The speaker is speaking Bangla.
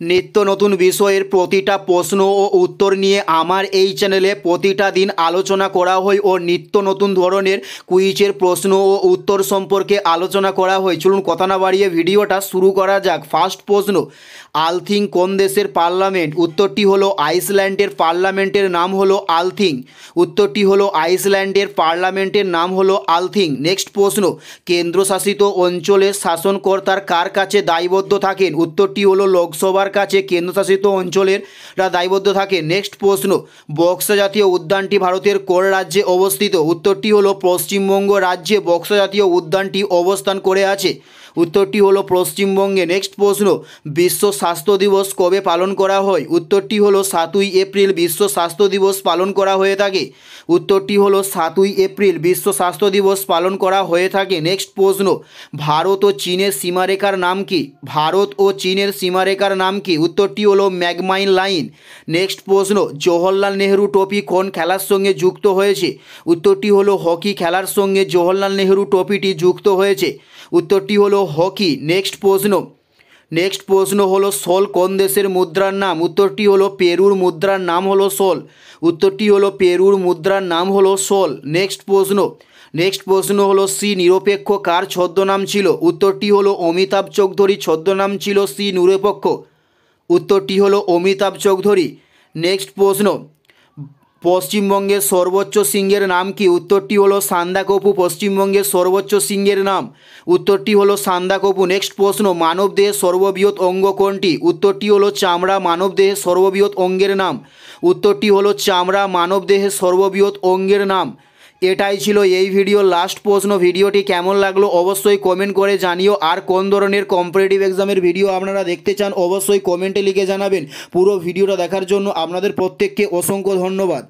নিত্য নতুন বিষয়ের প্রতিটা প্রশ্ন ও উত্তর নিয়ে আমার এই চ্যানেলে প্রতিটা দিন আলোচনা করা হয় ও নিত্য নতুন ধরনের কুইজের প্রশ্ন ও উত্তর সম্পর্কে আলোচনা করা হয়। চলুন কথা না বাড়িয়ে ভিডিওটা শুরু করা যাক। ফার্স্ট প্রশ্ন, আলথিং কোন দেশের পার্লামেন্ট? উত্তরটি হলো আইসল্যান্ডের পার্লামেন্টের নাম হলো আলথিং। উত্তরটি হলো আইসল্যান্ডের পার্লামেন্টের নাম হলো আলথিং। নেক্সট প্রশ্ন, কেন্দ্রশাসিত অঞ্চলের শাসনকর্তার কার কাছে দায়বদ্ধ থাকেন? উত্তরটি হলো লোকসভার কাছে কেন্দ্রশাসিত অঞ্চলের দায়বদ্ধ থাকে। নেক্সট প্রশ্ন, বক্সা জাতীয় উদ্যানটি ভারতের কোন রাজ্যে অবস্থিত? উত্তরটি হলো পশ্চিমবঙ্গ রাজ্যে বক্সা জাতীয় উদ্যানটি অবস্থান করে আছে। উত্তরটি হলো পশ্চিমবঙ্গে। নেক্সট প্রশ্ন, বিশ্ব স্বাস্থ্য দিবস কবে পালন করা হয়? উত্তরটি হলো 7ই এপ্রিল বিশ্ব স্বাস্থ্য দিবস পালন করা হয়ে থাকে। উত্তরটি হলো 7ই এপ্রিল বিশ্ব স্বাস্থ্য দিবস পালন করা হয়ে থাকে। নেক্সট প্রশ্ন, ভারত ও চীনের সীমারেখার নাম কি? ভারত ও চীনের সীমারেখার নাম কি? উত্তরটি হলো ম্যাকমাইন লাইন। নেক্সট প্রশ্ন, জওহরলাল নেহরু ট্রফি কোন খেলার সঙ্গে যুক্ত হয়েছে? উত্তরটি হলো হকি খেলার সঙ্গে জওহরলাল নেহরু ট্রফিটি যুক্ত হয়েছে। উত্তরটি হলো হকি। নেক্সট প্রশ্ন হলো সোল কোন দেশের মুদ্রার নাম? উত্তরটি হলো পেরুর মুদ্রার নাম হলো সোল। উত্তরটি হলো পেরুর মুদ্রার নাম হলো সোল। নেক্সট প্রশ্ন হলো সি নিরপেক্ষ কার ছদ্মনাম ছিল? উত্তরটি হলো অমিতাভ চৌধুরী ছদ্মনাম ছিল সি নিরপেক্ষ। উত্তরটি হলো অমিতাভ চৌধুরী। নেক্সট প্রশ্ন, পশ্চিমবঙ্গের সর্বোচ্চ সিংহের নাম কি? উত্তরটি হলো সান্দাকফু পশ্চিমবঙ্গের সর্বোচ্চ সিংহের নাম। উত্তরটি হলো সান্দাকফু। নেক্সট প্রশ্ন, মানবদেহের সর্ববৃহৎ অঙ্গ কোনটি? উত্তরটি হলো চামড়া মানবদেহের সর্ববৃহৎ অঙ্গের নাম। উত্তরটি হলো চামড়া মানবদেহের সর্ববৃহৎ অঙ্গের নাম। এটাই ছিল এই ভিডিওর লাস্ট প্রশ্ন। ভিডিওটি কেমন লাগলো অবশ্যই কমেন্ট করে জানিও। আর কোন ধরনের কম্পিটিটিভ এক্সামের ভিডিও আপনারা দেখতে চান অবশ্যই কমেন্টে লিখে জানাবেন। পুরো ভিডিওটা দেখার জন্য আপনাদের প্রত্যেককে অসংখ্য ধন্যবাদ।